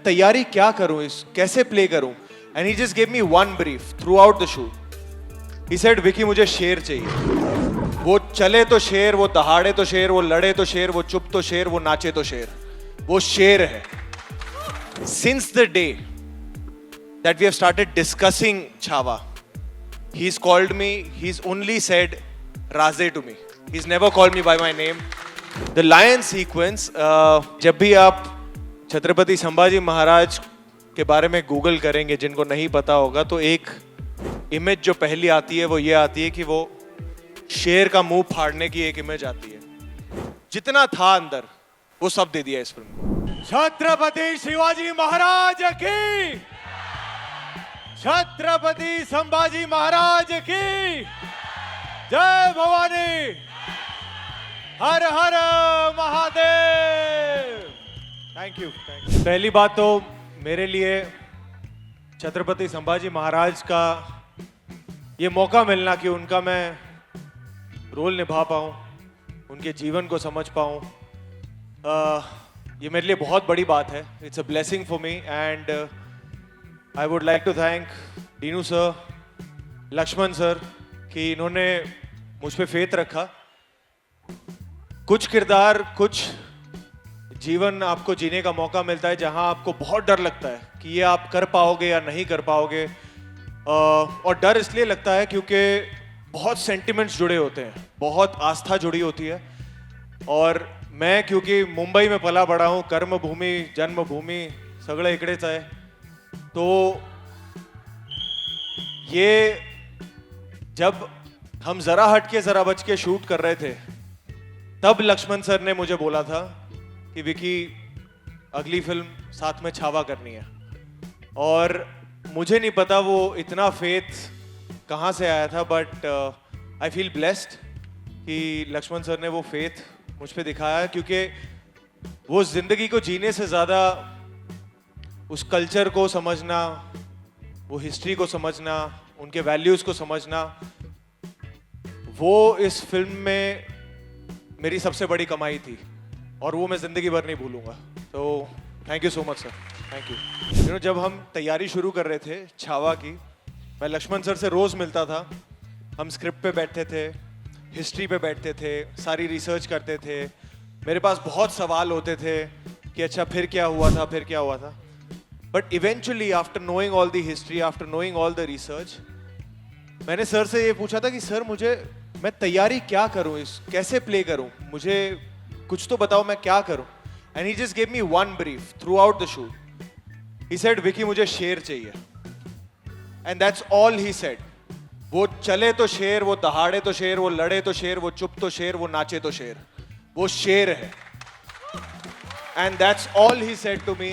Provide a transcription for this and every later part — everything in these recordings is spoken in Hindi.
तैयारी क्या करूं, इस कैसे प्ले करूं. And he just give me one brief through out the shoot. He said Vicky मुझे शेर चाहिए. वो चले तो शेर, वो दहाड़े तो शेर, वो लड़े तो शेर, वो चुप तो शेर, वो नाचे तो शेर. वो शेर है. Since the day that we have started discussing Chhawa, he's called me, he's only said Raze to me. He's never called me by my name. The lion sequence, जब भी आप छत्रपति संभाजी महाराज के बारे में गूगल करेंगे, जिनको नहीं पता होगा, तो एक इमेज जो पहली आती है वो ये आती है कि वो शेर का मुंह फाड़ने की एक इमेज आती है. जितना था अंदर वो सब दे दिया इस फिल्म में. छत्रपति शिवाजी महाराज की, छत्रपति संभाजी महाराज की जय भवानी. हर हर महादेव. Thank you. पहली बात तो मेरे लिए छत्रपति संभाजी महाराज का ये मौका मिलना कि उनका मैं रोल निभा पाऊँ, उनके जीवन को समझ पाऊँ, ये मेरे लिए बहुत बड़ी बात है. It's a blessing for me. And I would like to thank Dinu sir, Laxman sir, कि इन्होंने मुझ पे फेथ रखा. कुछ किरदार, कुछ जीवन आपको जीने का मौका मिलता है जहां आपको बहुत डर लगता है कि ये आप कर पाओगे या नहीं कर पाओगे. और डर इसलिए लगता है क्योंकि बहुत सेंटिमेंट्स जुड़े होते हैं, बहुत आस्था जुड़ी होती है. और मैं क्योंकि मुंबई में पला बड़ा हूँ, कर्मभूमि जन्मभूमि सगळे इकडेच आहे, तो ये जब हम जरा हटके जरा बच के शूट कर रहे थे, तब लक्ष्मण सर ने मुझे बोला था कि विकी अगली फिल्म साथ में छावा करनी है. और मुझे नहीं पता वो इतना फेथ कहाँ से आया था, बट आई फील ब्लेस्ड कि लक्ष्मण सर ने वो फेथ मुझ पे दिखाया, क्योंकि वो जिंदगी को जीने से ज़्यादा उस कल्चर को समझना, वो हिस्ट्री को समझना, उनके वैल्यूज़ को समझना, वो इस फिल्म में मेरी सबसे बड़ी कमाई थी. और वो मैं ज़िंदगी भर नहीं भूलूंगा. तो thank you so much sir. Thank you. जब हम तैयारी शुरू कर रहे थे छावा की, मैं लक्ष्मण सर से रोज़ मिलता था. हम स्क्रिप्ट पे बैठते थे, हिस्ट्री पे बैठते थे, सारी रिसर्च करते थे. मेरे पास बहुत सवाल होते थे कि अच्छा फिर क्या हुआ था, फिर क्या हुआ था. But eventually after knowing all the history, after knowing all the research, मैंने सर से ये पूछा था कि सर मैं तैयारी क्या करूं, इस कैसे प्ले करूं, मुझे कुछ तो बताओ मैं क्या करूं. And he just give me one brief through out the shoot. He said Vicky मुझे शेर चाहिए. And that's all he said. वो चले तो शेर, वो दहाड़े तो शेर, वो लड़े तो शेर, वो चुप तो शेर, वो नाचे तो शेर. वो शेर है. And that's all he said to me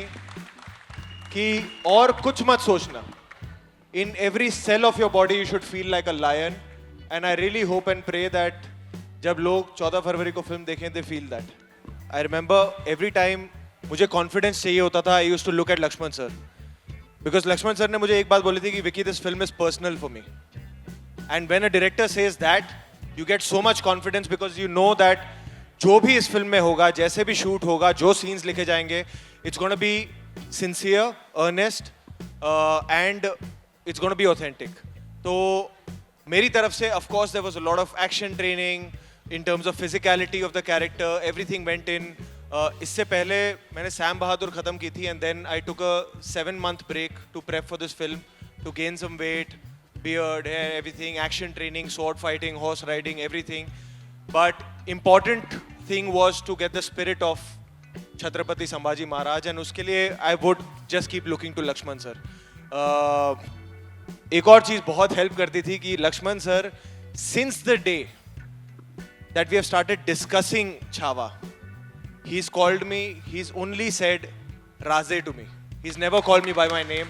कि और कुछ मत सोचना. In every cell of your body you should feel like a lion. And I really hope and pray that जब लोग 14 फरवरी को फिल्म देखें, they feel that. I remember every time मुझे confidence चाहिए होता था, I used to look at Laxman sir. Because Laxman sir ने मुझे एक बात बोली थी कि Vicky, this film is personal for me. And when a director says that, you get so much confidence because you know that जो भी इस फिल्म में होगा, जैसे भी शूट होगा, जो scenes लिखे जाएंगे, it's going to be sincere, earnest, and it's going to be authentic. तो मेरी तरफ से of course there was a lot of action training in terms of physicality of the character, everything went in. इससे पहले मैंने सैम बहादुर ख़त्म की थी, and then I took a 7-month break to prep for this film, to gain some weight, beard, hair, everything, action training, sword fighting, horse riding, everything. But important thing was to get the spirit of Chhatrapati Sambhaji Maharaj, and उसके लिए I would just keep looking to Laxman sir. एक और चीज़ बहुत हेल्प करती थी कि Laxman sir, since the day that we have started discussing Chhaava, he is called me, he is only said Raje to me. He is never called me by my name.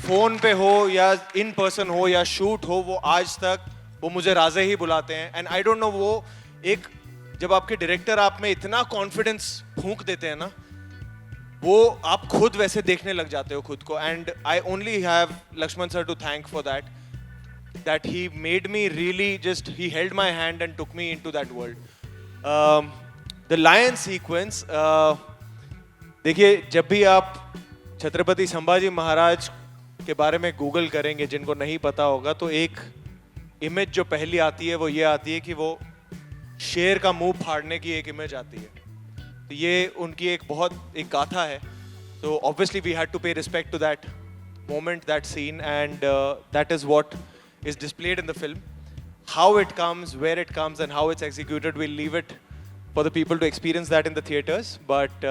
Phone पे हो या इन पर्सन हो या शूट हो, वो आज तक वो मुझे राजे ही बुलाते हैं. एंड आई डोंट नो, वो एक जब आपके डायरेक्टर आप में इतना कॉन्फिडेंस फूंक देते हैं ना, वो आप खुद वैसे देखने लग जाते हो खुद को. And I only have Laxman sir to thank for that he made me really just, he held my hand and took me into that world. The lion sequence, देखिए जब भी आप छत्रपति संभाजी महाराज के बारे में गूगल करेंगे, जिनको नहीं पता होगा, तो एक इमेज जो पहली आती है वो ये आती है कि वो शेर का मुंह फाड़ने की एक इमेज आती है। तो ये उनकी एक गाथा है। तो obviously we had to pay respect to that moment, that scene, and that is what is displayed in the film. How it comes, where it comes, and how it's executed, we'll leave it for the people to experience that in the theaters. But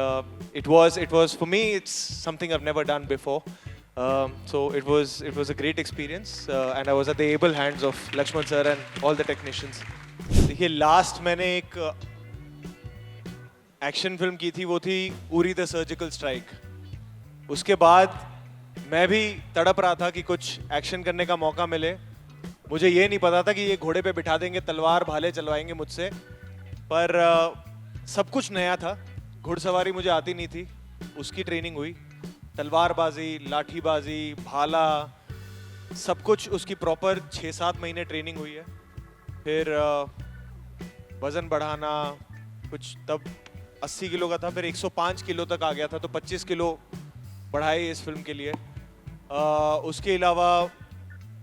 it was for me, it's something I've never done before. So it was a great experience, and I was at the able hands of Lakshman sir and all the technicians. देखिए, last मैंने एक एक्शन फिल्म की थी, वो थी उरी द सर्जिकल स्ट्राइक। उसके बाद मैं भी तड़प रहा था कि कुछ एक्शन करने का मौका मिले। मुझे ये नहीं पता था कि ये घोड़े पे बिठा देंगे, तलवार भाले चलवाएंगे मुझसे, पर सब कुछ नया था। घुड़सवारी मुझे आती नहीं थी, उसकी ट्रेनिंग हुई। तलवारबाजी, लाठीबाजी, भाला, सब कुछ उसकी प्रॉपर 6-7 महीने ट्रेनिंग हुई है। फिर वज़न बढ़ाना, कुछ तब 80 किलो का था, फिर 105 किलो तक आ गया था, तो 25 किलो बढ़ाई इस फिल्म के लिए। उसके अलावा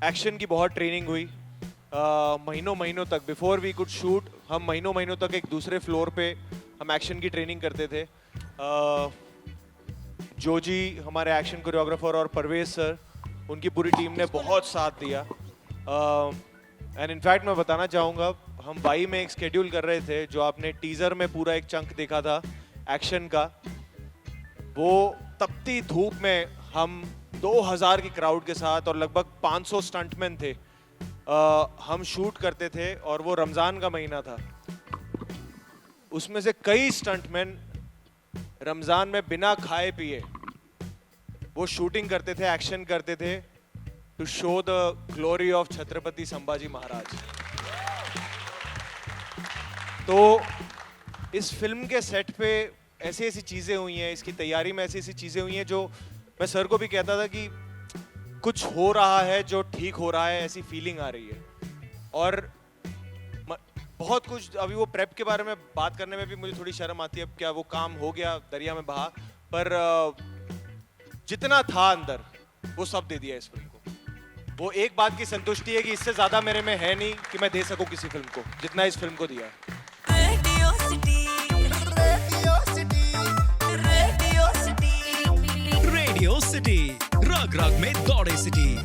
एक्शन की बहुत ट्रेनिंग हुई। महीनों तक, बिफोर वी कुड शूट, हम महीनों तक एक दूसरे फ्लोर पे हम एक्शन की ट्रेनिंग करते थे। जोजी हमारे एक्शन कोरियोग्राफर और परवेज सर, उनकी पूरी टीम ने बहुत साथ दिया। एंड इनफैक्ट मैं बताना चाहूँगा, हम वाई में एक स्केड्यूल कर रहे थे, जो आपने टीजर में पूरा एक चंक देखा था एक्शन का, वो तपती धूप में हम 2000 की क्राउड के साथ और लगभग 500 स्टंटमैन थे, हम शूट करते थे। और वो रमजान का महीना था, उसमें से कई स्टंटमैन रमजान में बिना खाए पिए वो शूटिंग करते थे, एक्शन करते थे, to show the glory of Chhatrapati Sambhaji Maharaj. तो इस फिल्म के सेट पे ऐसी ऐसी चीजें हुई हैं, इसकी तैयारी में ऐसी ऐसी चीजें हुई हैं, जो मैं सर को भी कहता था कि कुछ हो रहा है जो ठीक हो रहा है, ऐसी फीलिंग आ रही है। और बहुत कुछ, अभी वो प्रेप के बारे में बात करने में भी मुझे थोड़ी शर्म आती है, अब क्या वो काम हो गया, दरिया में बहा, पर जितना था अंदर वो सब दे दिया इस फिल्म को। वो एक बात की संतुष्टि है कि इससे ज्यादा मेरे में है नहीं कि मैं दे सकूं किसी फिल्म को, जितना इस फिल्म को दिया है। रेडियो सिटी रग रग में दौड़े सिटी।